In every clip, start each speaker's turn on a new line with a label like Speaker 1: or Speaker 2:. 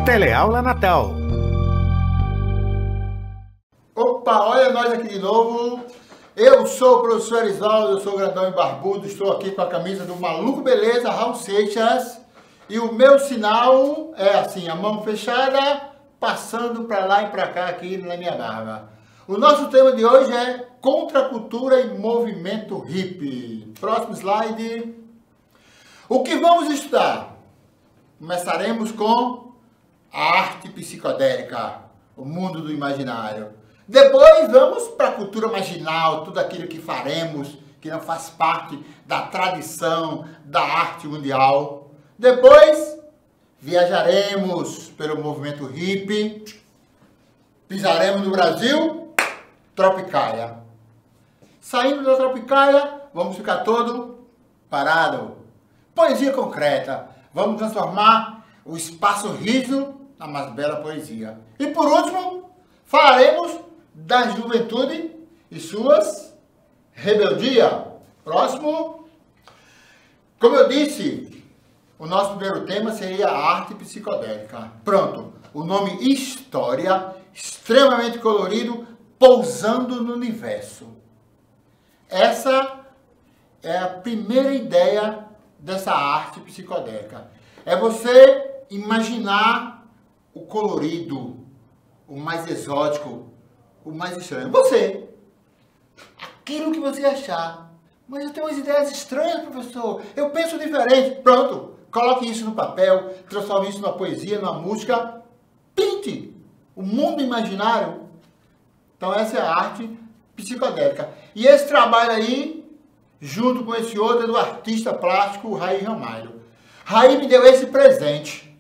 Speaker 1: Teleaula Natal.
Speaker 2: Opa, olha nós aqui de novo. Eu sou o professor Erisvaldo, eu sou grandão e barbudo, estou aqui com a camisa do Maluco Beleza, Raul Seixas. E o meu sinal é assim, a mão fechada, passando para lá e para cá aqui na minha barba. O nosso tema de hoje é contracultura e movimento hippie. Próximo slide. O que vamos estudar? Começaremos com a arte psicodélica, o mundo do imaginário. Depois vamos para a cultura marginal, tudo aquilo que faremos, que não faz parte da tradição da arte mundial. Depois viajaremos pelo movimento hippie, pisaremos no Brasil, Tropicália. Saindo da Tropicália, vamos ficar todo parado. Poesia concreta. Vamos transformar o espaço rígido na mais bela poesia. E por último, falaremos da juventude e suas rebeldias. Próximo. Como eu disse, o nosso primeiro tema seria a arte psicodélica. Pronto. O nome História, extremamente colorido, pousando no universo. Essa é a primeira ideia dessa arte psicodélica. É você imaginar o colorido, o mais exótico, o mais estranho. Você. Aquilo que você achar. Mas eu tenho umas ideias estranhas, professor. Eu penso diferente. Pronto. Coloque isso no papel, transforme isso numa poesia, numa música. Pinte o mundo imaginário. Então essa é a arte psicodélica. E esse trabalho aí, junto com esse outro, é do artista plástico Raí Ramalho. Raí me deu esse presente.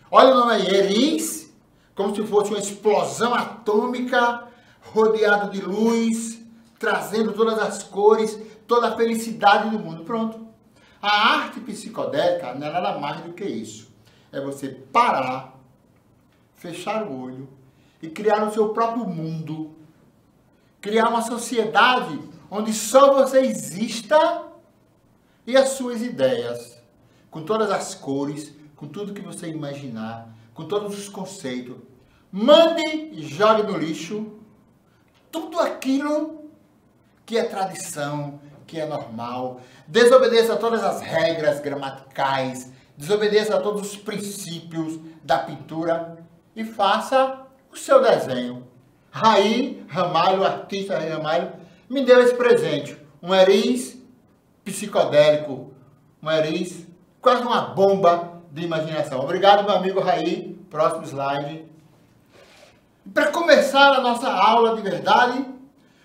Speaker 2: Olha o nome aí, Eris, como se fosse uma explosão atômica, rodeado de luz, trazendo todas as cores, toda a felicidade do mundo. Pronto. A arte psicodélica não é nada mais do que isso. É você parar, fechar o olho e criar o seu próprio mundo. Criar uma sociedade onde só você exista e as suas ideias, com todas as cores, com tudo que você imaginar, com todos os conceitos. Mande e jogue no lixo tudo aquilo que é tradição, que é normal. Desobedeça a todas as regras gramaticais, desobedeça a todos os princípios da pintura e faça o seu desenho. Raí Ramalho, artista Raí Ramalho, me deu esse presente. Um Eris psicodélico. Um Eris, quase uma bomba de imaginação. Obrigado, meu amigo Raí. Próximo slide. Para começar a nossa aula de verdade,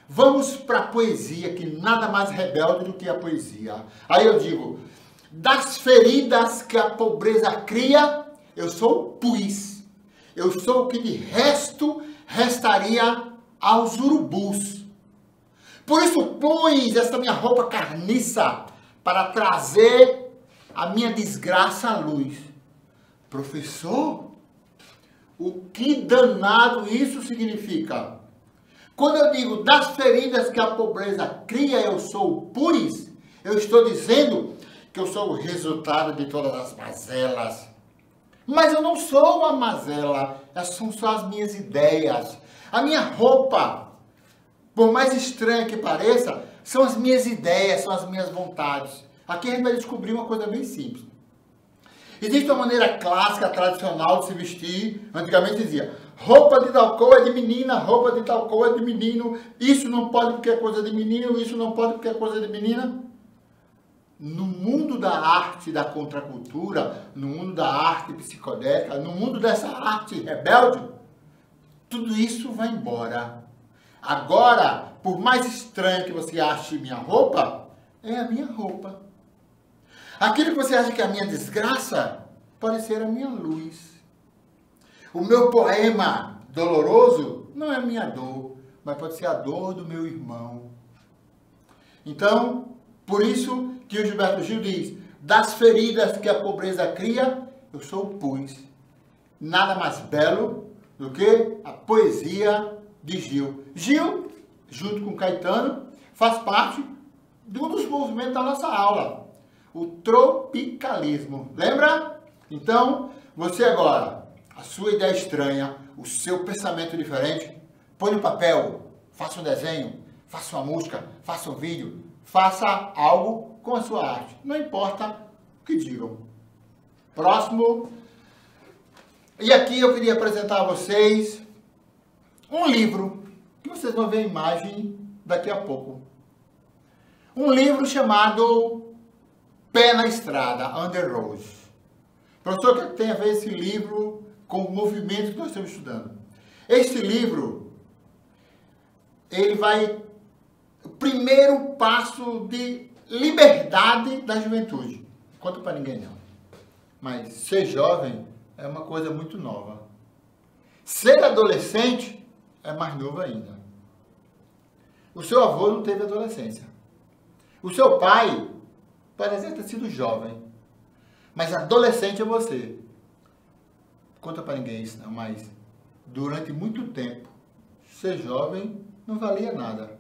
Speaker 2: vamos para a poesia, que nada mais rebelde do que a poesia. Aí eu digo, das feridas que a pobreza cria, eu sou o pus. Eu sou o que de resto restaria aos urubus. Por isso pus essa minha roupa carniça para trazer a minha desgraça à luz. Professor, o que danado isso significa? Quando eu digo das feridas que a pobreza cria, eu sou o pus, eu estou dizendo que eu sou o resultado de todas as mazelas. Mas eu não sou uma mazela, essas são só as minhas ideias. A minha roupa, por mais estranha que pareça, são as minhas ideias, são as minhas vontades. Aqui a gente vai descobrir uma coisa bem simples. Existe uma maneira clássica, tradicional de se vestir. Antigamente dizia, roupa de tal cor é de menina, roupa de tal cor é de menino. Isso não pode porque é coisa de menino, isso não pode porque é coisa de menina. No mundo da arte da contracultura, no mundo da arte psicodélica, no mundo dessa arte rebelde, tudo isso vai embora. Agora, por mais estranho que você ache minha roupa, é a minha roupa. Aquilo que você acha que é a minha desgraça, pode ser a minha luz. O meu poema doloroso não é a minha dor, mas pode ser a dor do meu irmão. Então, por isso que o Gilberto Gil diz, das feridas que a pobreza cria, eu sou o pus. Nada mais belo do que a poesia de Gil. Gil, junto com Caetano, faz parte de um dos movimentos da nossa aula, o tropicalismo. Lembra? Então, você agora a sua ideia estranha, o seu pensamento diferente, põe no papel, faça um desenho, faça uma música, faça um vídeo, faça algo com a sua arte. Não importa o que digam. Próximo. E aqui eu queria apresentar a vocês um livro, que vocês vão ver a imagem daqui a pouco. Um livro chamado Pé na Estrada, On the Road. Professor, o que tem a ver esse livro com o movimento que nós estamos estudando? Este livro, ele vai... O primeiro passo de liberdade da juventude. Não conta para ninguém não. Mas ser jovem é uma coisa muito nova. Ser adolescente é mais novo ainda. O seu avô não teve adolescência. O seu pai parece ter sido jovem. Mas adolescente é você. Conta para ninguém isso não, mas durante muito tempo, ser jovem não valia nada.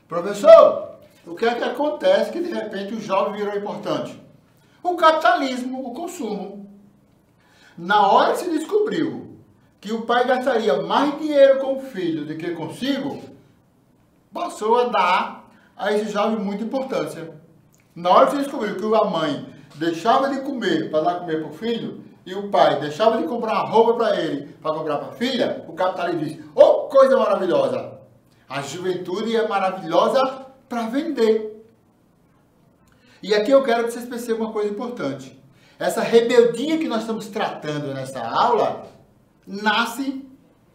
Speaker 2: Professor, o que é que acontece que de repente o jovem virou importante? O capitalismo, o consumo. Na hora que se descobriu que o pai gastaria mais dinheiro com o filho do que consigo, passou a dar a esse jovem muita importância. Na hora que se descobriu que a mãe deixava de comer para dar comer para o filho, e o pai deixava de comprar uma roupa para ele, para comprar para a filha, o capitalismo diz, oh, coisa maravilhosa! A juventude é maravilhosa para vender. E aqui eu quero que vocês percebam uma coisa importante. Essa rebeldia que nós estamos tratando nessa aula, nasce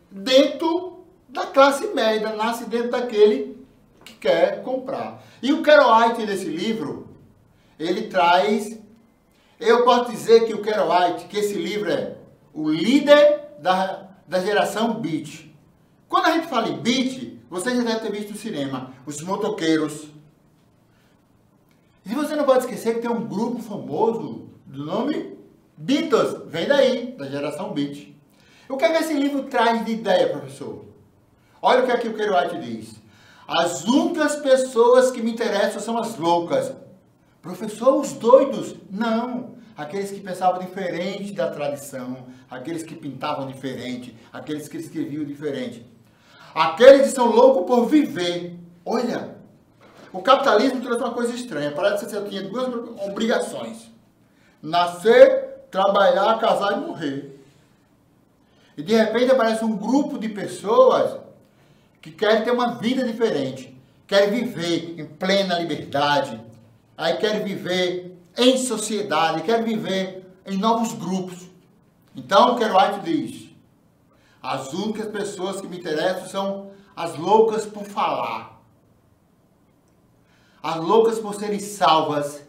Speaker 2: dentro da classe média, nasce dentro daquele que quer comprar. E o Kerouac, nesse livro, ele traz... Eu posso dizer que o Kerouac, que esse livro é o líder da geração beat. Quando a gente fala em beat, você já deve ter visto no cinema, os motoqueiros. E você não pode esquecer que tem um grupo famoso do nome Beatles, vem daí, da geração beat. O que é que esse livro traz de ideia, professor? Olha o que aqui o Kerouac diz. As únicas pessoas que me interessam são as loucas. Professor, os doidos? Não. Aqueles que pensavam diferente da tradição, aqueles que pintavam diferente, aqueles que escreviam diferente. Aqueles que são loucos por viver. Olha, o capitalismo trouxe uma coisa estranha. Parece que você tinha duas obrigações. Nascer, trabalhar, casar e morrer. E de repente aparece um grupo de pessoas que querem ter uma vida diferente. Querem viver em plena liberdade. Aí querem viver em sociedade, querem viver em novos grupos. Então, o Kerouac diz, as únicas pessoas que me interessam são as loucas por falar, as loucas por serem salvas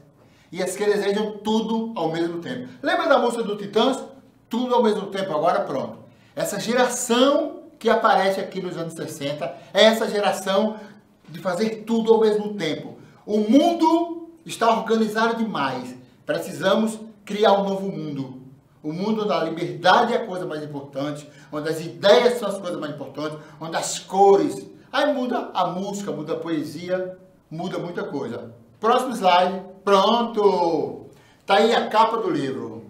Speaker 2: e as que desejam tudo ao mesmo tempo. Lembra da música do Titãs? Tudo ao mesmo tempo, agora pronto. Essa geração que aparece aqui nos anos 60 é essa geração de fazer tudo ao mesmo tempo. O mundo está organizado demais. Precisamos criar um novo mundo. O mundo da liberdade é a coisa mais importante, onde as ideias são as coisas mais importantes, onde as cores. Aí muda a música, muda a poesia, muda muita coisa. Próximo slide. Pronto! Está aí a capa do livro.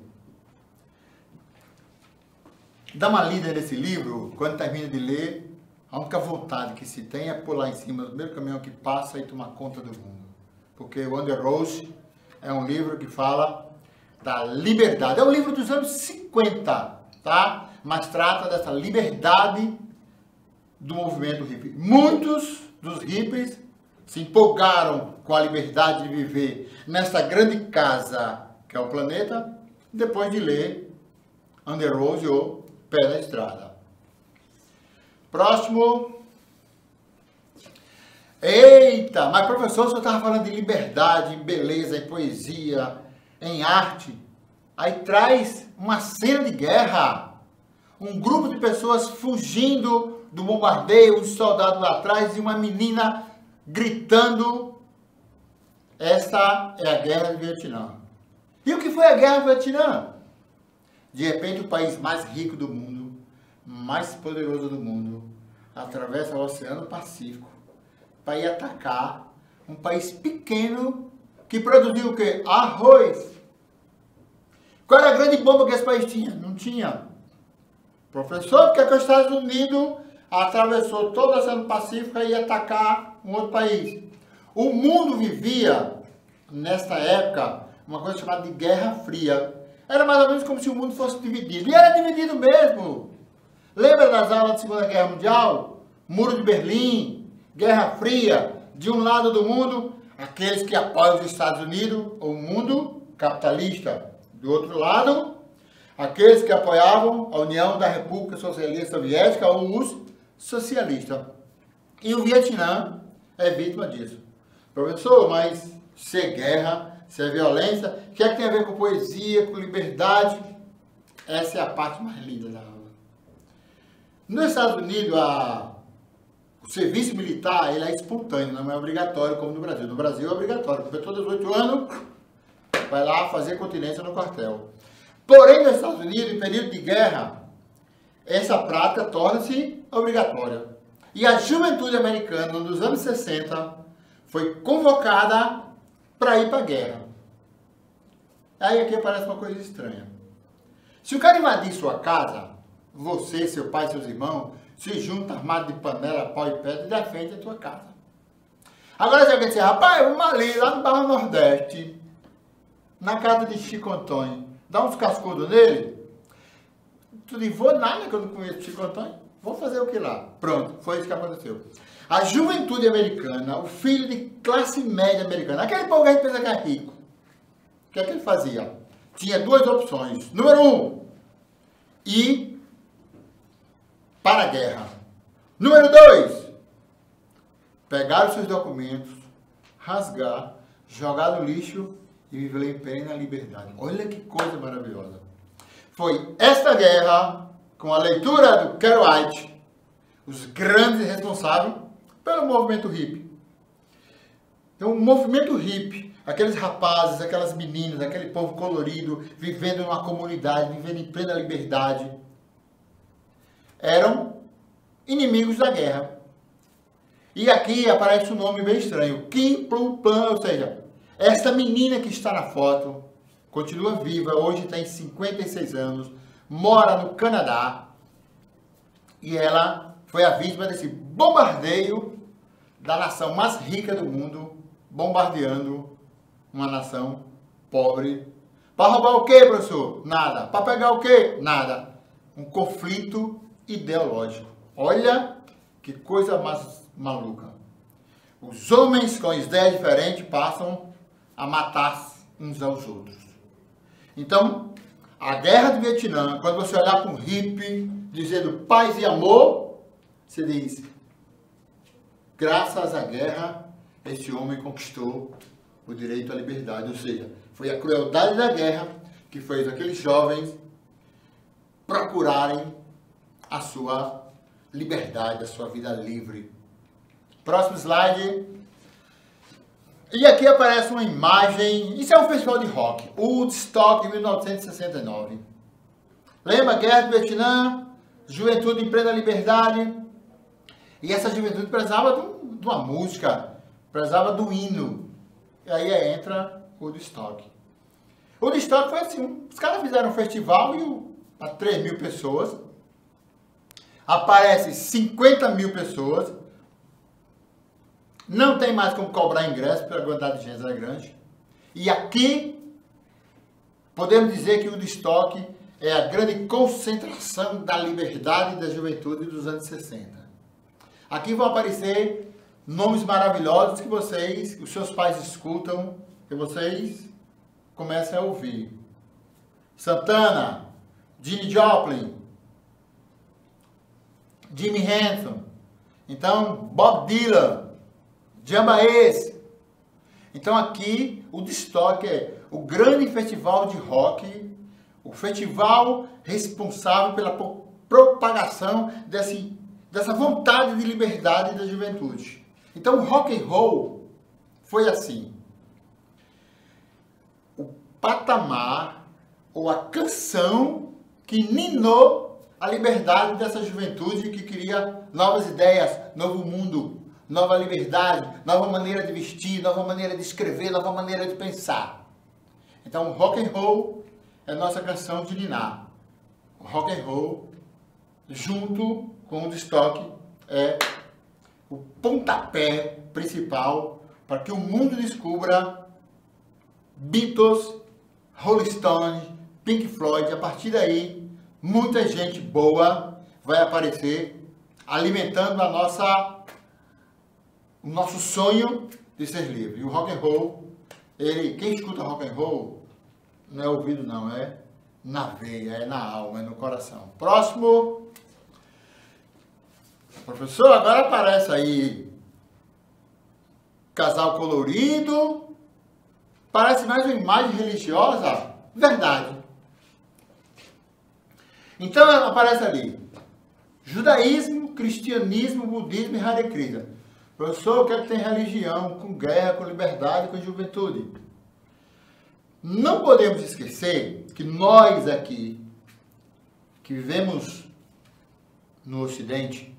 Speaker 2: Dá uma lida nesse livro, quando termina de ler, a única vontade que se tem é pular em cima do primeiro caminhão que passa e tomar conta do mundo. Porque o On the Road é um livro que fala da liberdade. É um livro dos anos 50, tá? Mas trata dessa liberdade do movimento hippie. Muitos dos hippies se empolgaram com a liberdade de viver nessa grande casa que é o planeta, depois de ler On the Road ou Pé na Estrada. Próximo. Eita, mas professor, o senhor estava falando de liberdade, em beleza, em poesia, em arte. Aí traz uma cena de guerra. Um grupo de pessoas fugindo do bombardeio, os soldados lá atrás e uma menina gritando. Essa é a guerra do Vietnã. E o que foi a guerra do Vietnã? De repente, o país mais rico do mundo, mais poderoso do mundo, atravessa o Oceano Pacífico para ir atacar um país pequeno que produziu o quê? Arroz. Qual era a grande bomba que esse país tinha? Não tinha. Professor, porque os Estados Unidos atravessou todo o Oceano Pacífico e ia atacar um outro país. O mundo vivia, nesta época, uma coisa chamada de Guerra Fria. Era mais ou menos como se o mundo fosse dividido. E era dividido mesmo. Lembra das aulas da Segunda Guerra Mundial? Muro de Berlim, Guerra Fria. De um lado do mundo, aqueles que apoiam os Estados Unidos, o mundo capitalista. Do outro lado, aqueles que apoiavam a União da República Socialista Soviética ou os socialistas. E o Vietnã é vítima disso. Professor, mas se é guerra, se é violência, o que é que tem a ver com poesia, com liberdade? Essa é a parte mais linda da aula. Nos Estados Unidos, o serviço militar ele é espontâneo, não é obrigatório como no Brasil. No Brasil é obrigatório, porque todos os 8 anos vai lá fazer continência no quartel. Porém, nos Estados Unidos, em período de guerra, essa prática torna-se obrigatória. E a juventude americana, nos anos 60, foi convocada para ir para a guerra. Aí aqui aparece uma coisa estranha. Se o cara invadir sua casa, você, seu pai, seus irmãos, se juntam armado de panela, pau e pedra e defende a tua casa. Agora se alguém disser, rapaz, vamos ali, lá no Barra Nordeste, na casa de Chico Antônio, dá uns cascudos nele. Tu diz, vou nada que eu não conheço Chico Antônio. Vou fazer o que lá? Pronto, foi isso que aconteceu. A juventude americana, o filho de classe média americana, aquele povo que a gente pensa que é rico, o que é que ele fazia? Tinha 2 opções. Número 1, ir para a guerra. Número 2, pegar os seus documentos, rasgar, jogar no lixo e viver em plena liberdade. Olha que coisa maravilhosa. Foi esta guerra, com a leitura do Carl White, os grandes responsáveis pelo movimento hippie. Então, o movimento hippie, aqueles rapazes, aquelas meninas, aquele povo colorido, vivendo em uma comunidade, vivendo em plena liberdade, eram inimigos da guerra. E aqui aparece um nome bem estranho, Kim Plum Plan, ou seja, essa menina que está na foto, continua viva, hoje tem 56 anos, mora no Canadá, e ela foi a vítima desse bombardeio da nação mais rica do mundo, bombardeando uma nação pobre. Para roubar o quê, professor? Nada. Para pegar o quê? Nada. Um conflito ideológico. Olha que coisa mais maluca. Os homens com ideias diferentes passam a matar uns aos outros. Então, a guerra do Vietnã, quando você olhar para um hippie dizendo paz e amor, você diz, graças à guerra, esse homem conquistou o direito à liberdade. Ou seja, foi a crueldade da guerra que fez aqueles jovens procurarem a sua liberdade, a sua vida livre. Próximo slide. E aqui aparece uma imagem, isso é um festival de rock, Woodstock, 1969. Lembra? Guerra do Vietnã, juventude em plena liberdade. E essa juventude precisava de uma música, precisava do hino. E aí entra o Woodstock. O Woodstock foi assim, os caras fizeram um festival para 3 mil pessoas. Aparece 50 mil pessoas. Não tem mais como cobrar ingresso, porque a quantidade de gente é grande. E aqui, podemos dizer que o Woodstock é a grande concentração da liberdade e da juventude dos anos 60. Aqui vão aparecer nomes maravilhosos que vocês, os seus pais escutam, que vocês começam a ouvir. Santana, Janis Joplin, Jimi Hendrix, então Bob Dylan, Jamba Ace. Então aqui o Woodstock é o grande festival de rock, o festival responsável pela propagação dessa vontade de liberdade da juventude. Então o rock and roll foi assim. O patamar ou a canção que ninou a liberdade dessa juventude que queria novas ideias, novo mundo, nova liberdade, nova maneira de vestir, nova maneira de escrever, nova maneira de pensar. Então, o rock and roll é a nossa canção de ninar. O rock and roll junto com o Woodstock, é o pontapé principal para que o mundo descubra Beatles, Rolling Stones, Pink Floyd. A partir daí, muita gente boa vai aparecer alimentando o nosso sonho de ser livre. E o rock and roll, quem escuta rock and roll não é ouvido não, é na veia, é na alma, é no coração. Próximo. Professor, agora aparece aí casal colorido. Parece mais uma imagem religiosa? Verdade. Então aparece ali judaísmo, cristianismo, budismo e Hare Krishna. Professor, o que é que tem religião com guerra, com liberdade, com juventude? Não podemos esquecer que nós aqui, que vivemos no Ocidente,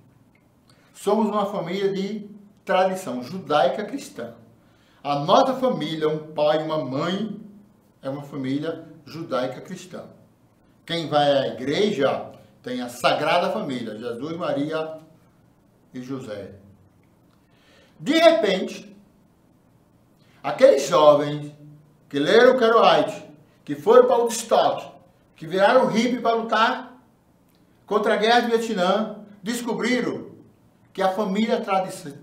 Speaker 2: somos uma família de tradição judaica cristã. A nossa família, um pai e uma mãe, é uma família judaica cristã. Quem vai à igreja tem a Sagrada Família, Jesus, Maria e José. De repente, aqueles jovens que leram o Kerouac, que foram para o Woodstock, que viraram hippie para lutar contra a guerra do Vietnã, descobriram que a família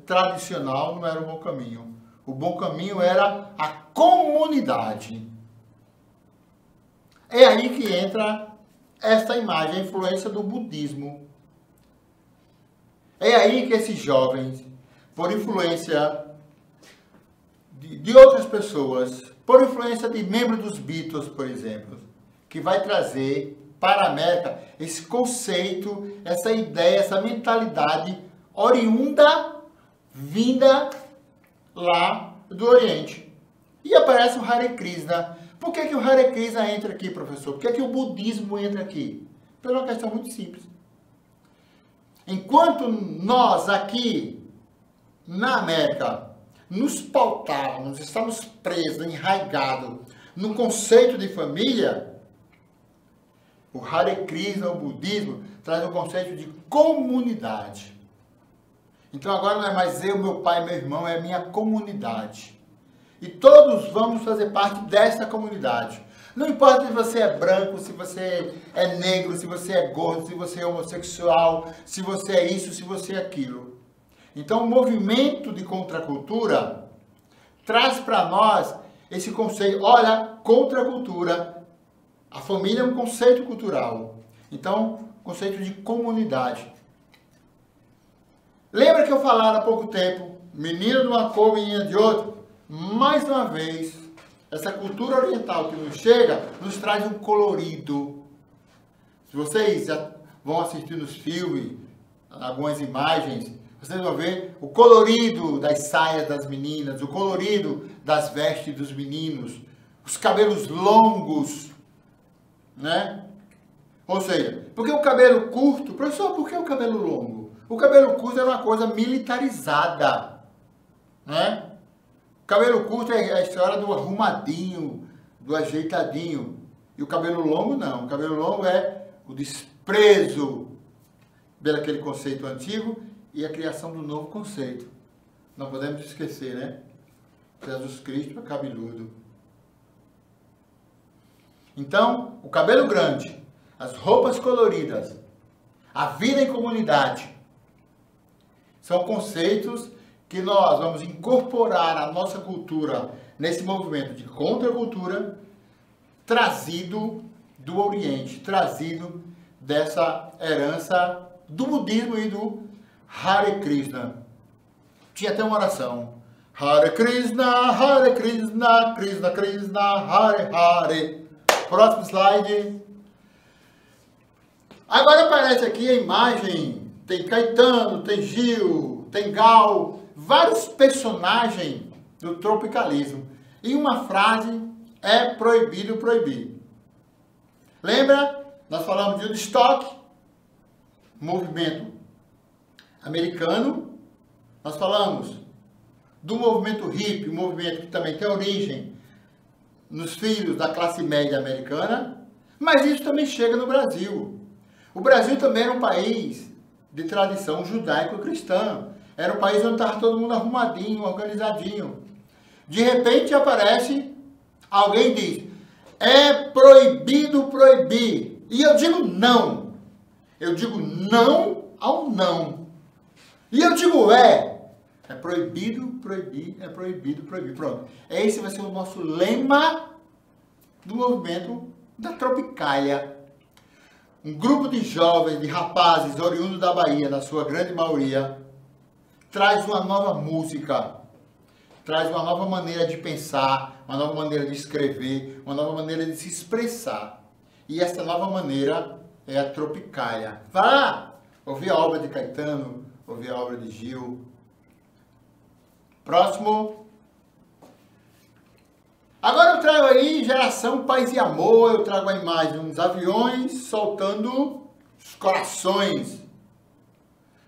Speaker 2: tradicional não era o bom caminho. O bom caminho era a comunidade. É aí que entra esta imagem, a influência do budismo. É aí que esses jovens, por influência de outras pessoas, por influência de membros dos Beatles, por exemplo, que vai trazer para a América esse conceito, essa ideia, essa mentalidade oriunda, vinda lá do Oriente. E aparece o Hare Krishna. Por que o Hare Krishna entra aqui, professor? Por que o budismo entra aqui? Por uma questão muito simples. Enquanto nós aqui na América nos pautávamos, estamos presos, enraigados no conceito de família, o Hare Krishna, o budismo, traz um conceito de comunidade. Então agora não é mais eu, meu pai, meu irmão, é a minha comunidade. E todos vamos fazer parte dessa comunidade. Não importa se você é branco, se você é negro, se você é gordo, se você é homossexual, se você é isso, se você é aquilo. Então o movimento de contracultura traz para nós esse conceito. Olha, contracultura. A família é um conceito cultural. Então, conceito de comunidade. Lembra que eu falava há pouco tempo, menino de uma cor, menina de outra? Mais uma vez, essa cultura oriental que nos chega, nos traz um colorido. Se vocês já vão assistir nos filmes, algumas imagens, vocês vão ver o colorido das saias das meninas, o colorido das vestes dos meninos, os cabelos longos, né? Ou seja, porque o cabelo curto, professor, por que o cabelo longo? O cabelo curto é uma coisa militarizada, né? O cabelo curto é a história do arrumadinho, do ajeitadinho. E o cabelo longo não. O cabelo longo é o desprezo daquele conceito antigo e a criação do novo conceito. Não podemos esquecer, né? Jesus Cristo é cabeludo. Então, o cabelo grande, as roupas coloridas, a vida em comunidade, são conceitos que nós vamos incorporar à nossa cultura nesse movimento de contracultura trazido do Oriente, trazido dessa herança do budismo e do Hare Krishna. Tinha até uma oração. Hare Krishna, Krishna Krishna, Hare Hare. Próximo slide. Agora aparece aqui a imagem. Tem Caetano, tem Gil, tem Gal, vários personagens do tropicalismo. E uma frase: é proibido proibir. Lembra? Nós falamos de Woodstock, movimento americano. Nós falamos do movimento hippie, um movimento que também tem origem nos filhos da classe média americana. Mas isso também chega no Brasil. O Brasil também era um país de tradição judaico-cristã. Era um país onde estava todo mundo arrumadinho, organizadinho. De repente aparece alguém e diz, é proibido proibir. E eu digo não. Eu digo não ao não. E eu digo é proibido proibir, é proibido proibir. Pronto. Esse vai ser o nosso lema do movimento da Tropicália. Um grupo de jovens, de rapazes oriundos da Bahia, na sua grande maioria, traz uma nova música, traz uma nova maneira de pensar, uma nova maneira de escrever, uma nova maneira de se expressar. E essa nova maneira é a Tropicália. Vá ouvir a obra de Caetano, ouvir a obra de Gil. Próximo. Agora eu trago aí Geração Paz e Amor, eu trago a imagem de uns aviões soltando os corações.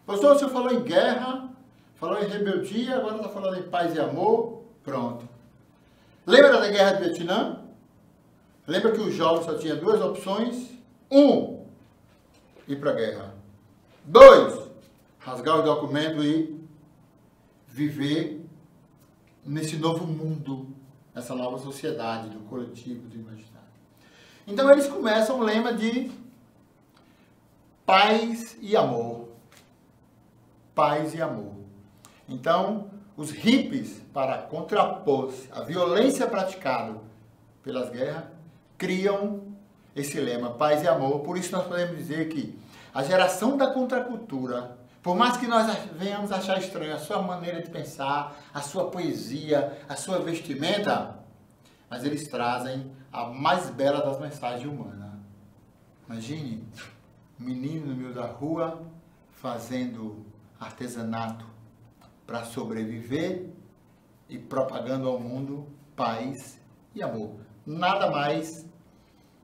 Speaker 2: Pastor, o senhor falou em guerra, falou em rebeldia, agora está falando em paz e amor. Pronto. Lembra da guerra do Vietnã? Lembra que os jovens só tinham duas opções? 1, ir para a guerra. 2, rasgar o documento e viver nesse novo mundo, nessa nova sociedade, do coletivo, do imaginário. Então eles começam o lema de paz e amor. Paz e amor. Então, os hippies, para contrapor a violência praticada pelas guerras, criam esse lema, paz e amor. Por isso nós podemos dizer que a geração da contracultura, por mais que nós venhamos achar estranho a sua maneira de pensar, a sua poesia, a sua vestimenta, mas eles trazem a mais bela das mensagens humanas. Imagine um menino no meio da rua fazendo artesanato para sobreviver e propagando ao mundo paz e amor. Nada mais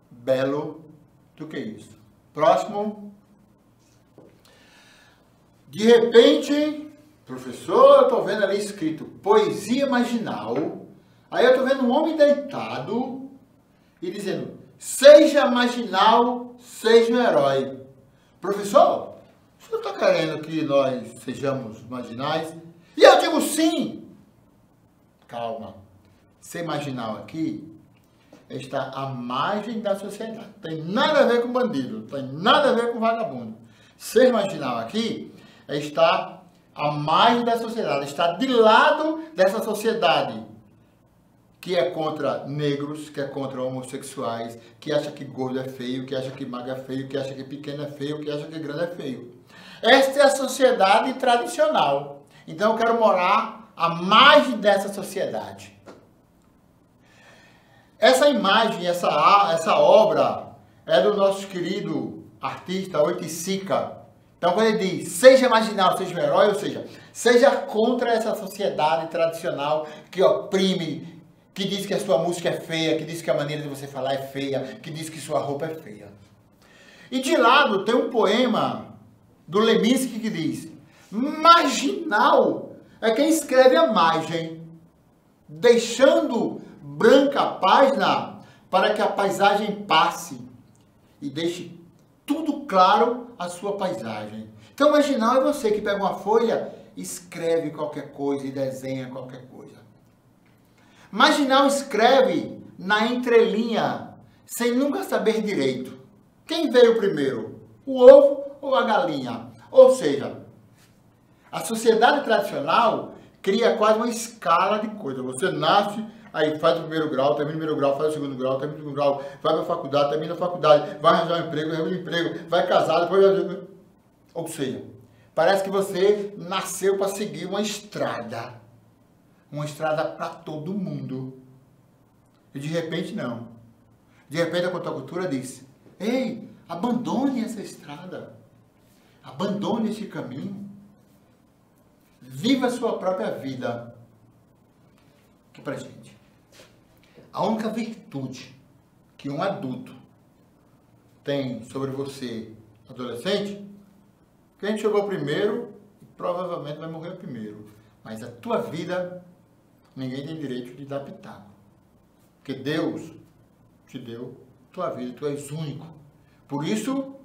Speaker 2: belo do que isso. Próximo. De repente, professor, eu estou vendo ali escrito poesia marginal. Aí eu estou vendo um homem deitado e dizendo, seja marginal, seja um herói. Professor, o senhor está querendo que nós sejamos marginais? E eu digo sim. Calma. Ser marginal aqui é estar à margem da sociedade. Não tem nada a ver com bandido, não tem nada a ver com vagabundo. Ser marginal aqui é estar à margem da sociedade, estar de lado dessa sociedade que é contra negros, que é contra homossexuais, que acha que gordo é feio, que acha que magro é feio, que acha que pequeno é feio, que acha que grande é feio. Esta é a sociedade tradicional. Então eu quero morar à margem dessa sociedade. Essa imagem, essa obra é do nosso querido artista Oiticica. Então quando ele diz, seja marginal, seja um herói, ou seja, seja contra essa sociedade tradicional que oprime, que diz que a sua música é feia, que diz que a maneira de você falar é feia, que diz que sua roupa é feia. E de lado tem um poema do Leminski que diz, marginal é quem escreve a margem, deixando branca a página para que a paisagem passe e deixe tudo claro a sua paisagem. Então marginal é você que pega uma folha, escreve qualquer coisa e desenha qualquer coisa. Marginal escreve na entrelinha, sem nunca saber direito. Quem veio primeiro? O ovo ou a galinha? Ou seja, a sociedade tradicional cria quase uma escala de coisas. Você nasce, aí faz o primeiro grau, termina o primeiro grau, faz o segundo grau, termina o segundo grau, vai para a faculdade, termina a faculdade, vai arranjar um emprego, arranja um emprego, vai casar, depois... Ou seja, parece que você nasceu para seguir uma estrada para todo mundo. E de repente não. De repente a contracultura diz, ei, abandone essa estrada, abandone esse caminho, viva a sua própria vida. Aqui pra gente. A única virtude que um adulto tem sobre você, adolescente, que a gente chegou primeiro e provavelmente vai morrer primeiro. Mas a tua vida, ninguém tem direito de dar pitaco. Porque Deus te deu tua vida, tu és único. Por isso,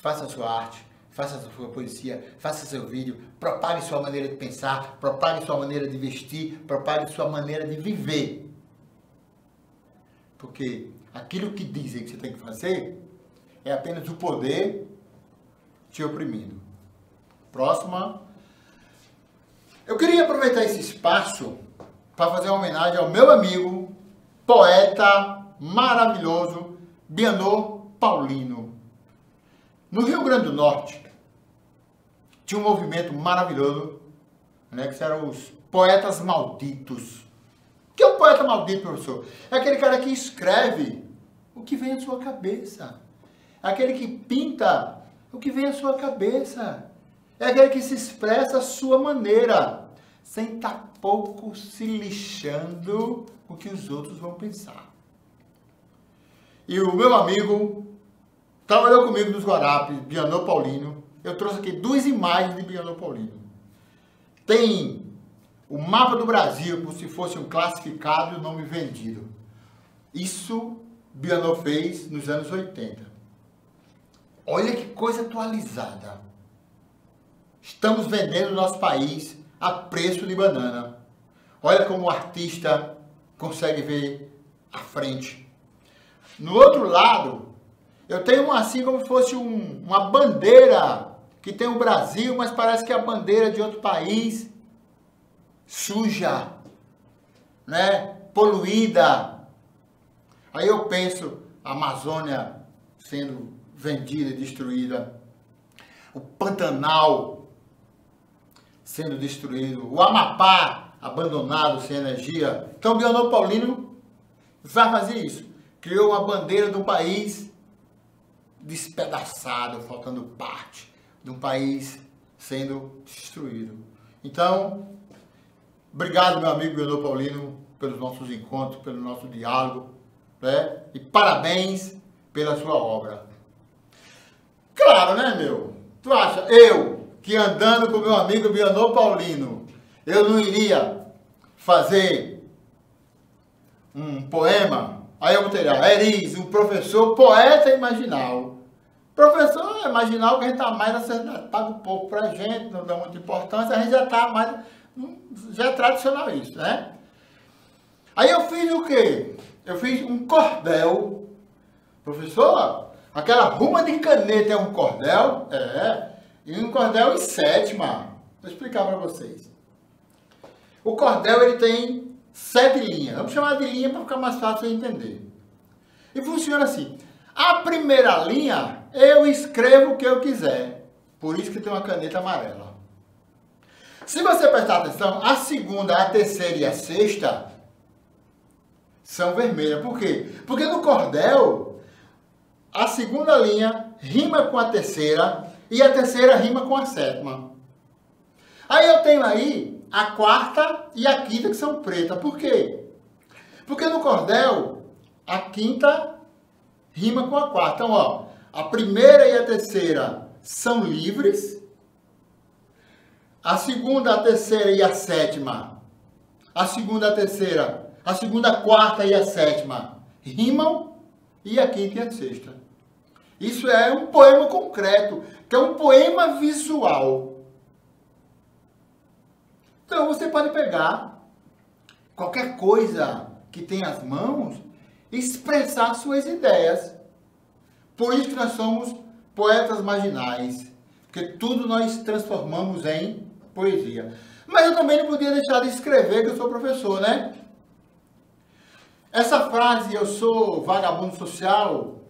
Speaker 2: faça a sua arte, faça a sua poesia, faça seu vídeo, propague sua maneira de pensar, propague sua maneira de vestir, propague sua maneira de viver. Porque aquilo que dizem que você tem que fazer é apenas o poder te oprimindo. Próxima. Eu queria aproveitar esse espaço para fazer uma homenagem ao meu amigo, poeta maravilhoso, Bianor Paulino. No Rio Grande do Norte, tinha um movimento maravilhoso, né, que eram os poetas malditos. O que é um poeta maldito, professor? É aquele cara que escreve o que vem à sua cabeça. É aquele que pinta o que vem à sua cabeça. É aquele que se expressa à sua maneira, sem estar pouco se lixando o que os outros vão pensar. E o meu amigo trabalhou comigo nos Guarapes, Bianor Paulino. Eu trouxe aqui 2 imagens de Bianor Paulino. Tem o mapa do Brasil, como se fosse um classificado e o nome vendido. Isso Bianor fez nos anos 80. Olha que coisa atualizada. Estamos vendendo o nosso país a preço de banana. Olha como o artista consegue ver à frente. No outro lado, eu tenho assim como se fosse uma bandeira que tem o Brasil, mas parece que é a bandeira de outro país, suja, né? Poluída. Aí eu penso a Amazônia sendo vendida e destruída, o Pantanal sendo destruído, o Amapá abandonado sem energia. Então Bianor Paulino vai fazer isso. Criou uma bandeira de um país despedaçado, faltando parte, de um país sendo destruído. Então, obrigado, meu amigo Bianor Paulino, pelos nossos encontros, pelo nosso diálogo, né? E parabéns pela sua obra. Claro, né, meu? Tu acha, eu, que andando com meu amigo Bianor Paulino, eu não iria fazer um poema? Aí eu botei lá, Eris, um professor poeta imaginal. Professor imaginal que a gente está mais acertado, paga um pouco pra gente, não dá muita importância, a gente já está mais, já é tradicional isso, né? Aí eu fiz o quê? Eu fiz um cordel. Professor, aquela ruma de caneta é um cordel? É, e um cordel em sétima. Vou explicar para vocês. O cordel, ele tem 7 linhas. Vamos chamar de linha para ficar mais fácil de entender. E funciona assim. A primeira linha, eu escrevo o que eu quiser. Por isso que tem uma caneta amarela. Se você prestar atenção, a segunda, a terceira e a sexta são vermelhas. Por quê? Porque no cordel, a segunda linha rima com a terceira e a terceira rima com a sétima. Aí eu tenho aí a quarta e a quinta que são pretas. Por quê? Porque no cordel, a quinta rima com a quarta. Então, ó, a primeira e a terceira são livres. A segunda, a terceira e a sétima. A segunda, a terceira. A segunda, a quarta e a sétima rimam. E a quinta e a sexta. Isso é um poema concreto, que é um poema visual. Então você pode pegar qualquer coisa que tem as mãos e expressar suas ideias. Por isso que nós somos poetas marginais, porque tudo nós transformamos em poesia. Mas eu também não podia deixar de escrever, que eu sou professor, né? Essa frase, eu sou vagabundo social,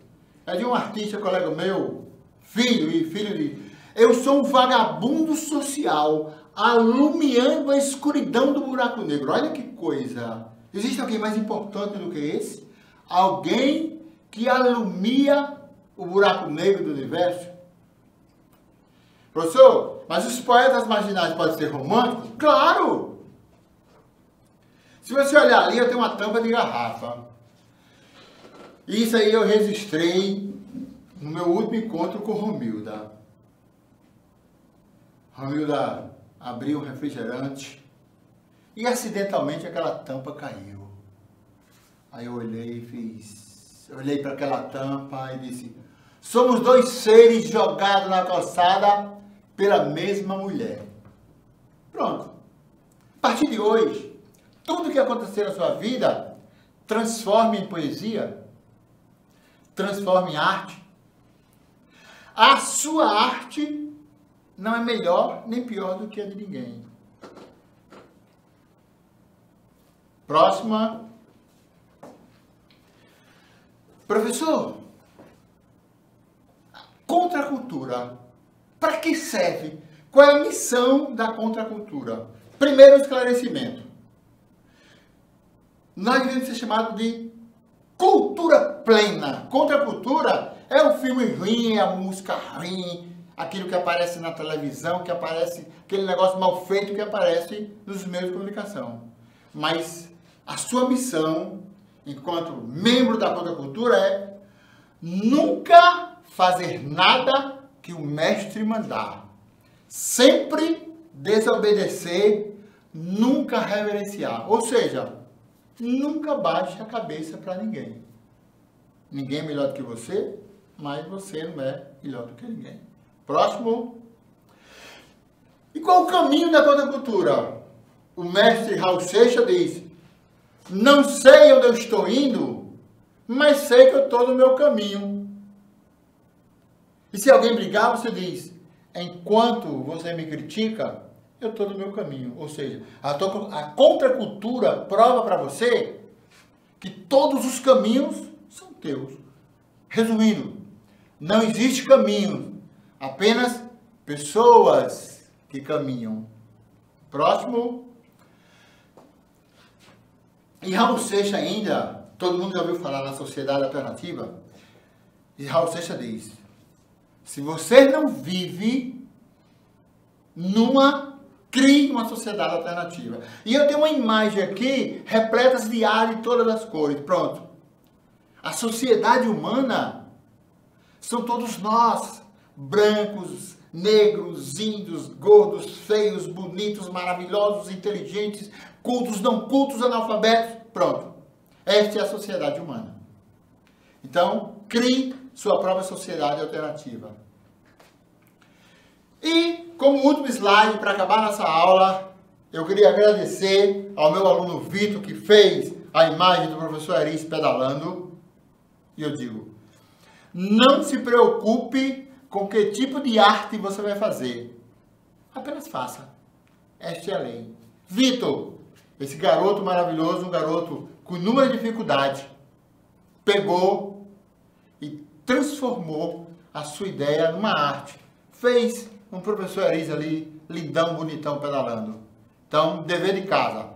Speaker 2: é de um artista, colega meu, filho de... Eu sou um vagabundo social, alumiando a escuridão do buraco negro. Olha que coisa. Existe alguém mais importante do que esse? Alguém que alumia o buraco negro do universo? Professor, mas os poetas marginais podem ser românticos? Claro! Se você olhar ali, eu tenho uma tampa de garrafa. Isso aí eu registrei no meu último encontro com Romilda. Romilda abriu um refrigerante e acidentalmente aquela tampa caiu. Aí eu olhei e fiz... Eu olhei para aquela tampa e disse, Somos dois seres jogados na calçada pela mesma mulher. Pronto. A partir de hoje, tudo que acontecer na sua vida, transforme em poesia, transforme em arte. A sua arte não é melhor nem pior do que a de ninguém. Próxima. Professor, contracultura, para que serve? Qual é a missão da contracultura? Primeiro, esclarecimento. Nós devemos ser chamados de cultura plena. Contracultura é o filme ruim, a música ruim, aquilo que aparece na televisão, que aparece, aquele negócio mal feito que aparece nos meios de comunicação. Mas a sua missão, enquanto membro da contracultura, é nunca fazer nada que o mestre mandar. Sempre desobedecer, nunca reverenciar. Ou seja, nunca baixe a cabeça para ninguém. Ninguém é melhor do que você, mas você não é melhor do que ninguém. Próximo. E qual o caminho da contracultura? O mestre Raul Seixas diz: não sei onde eu estou indo, mas sei que eu estou no meu caminho. E se alguém brigar, você diz: enquanto você me critica, eu estou no meu caminho. Ou seja, a contracultura prova para você que todos os caminhos são teus. Resumindo, não existe caminho, apenas pessoas que caminham. Próximo. E Raul Seixas ainda, todo mundo já ouviu falar na sociedade alternativa, e Raul Seixas diz: se você não vive crie uma sociedade alternativa. E eu tenho uma imagem aqui, repleta de ar de todas as cores. Pronto. A sociedade humana são todos nós, brancos, negros, índios, gordos, feios, bonitos, maravilhosos, inteligentes, cultos, não cultos, analfabetos. Pronto. Esta é a sociedade humana. Então, crie sua própria sociedade alternativa. E, como último slide, para acabar nossa aula, eu queria agradecer ao meu aluno Vitor, que fez a imagem do professor Eris pedalando. E eu digo: não se preocupe com que tipo de arte você vai fazer. Apenas faça. Esta é a lei. Vitor, esse garoto maravilhoso, um garoto com inúmeras dificuldades, pegou e transformou a sua ideia numa arte. Fez um professor Eris ali, lindão, bonitão, pedalando. Então, dever de casa.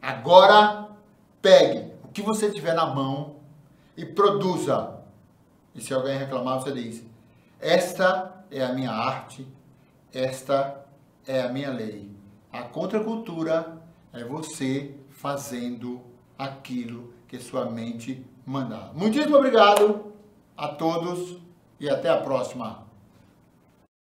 Speaker 2: Agora, pegue o que você tiver na mão e produza. E se alguém reclamar, você diz: esta é a minha arte, esta é a minha lei. A contracultura é você fazendo aquilo que sua mente mandar. Muitíssimo obrigado a todos e até a próxima.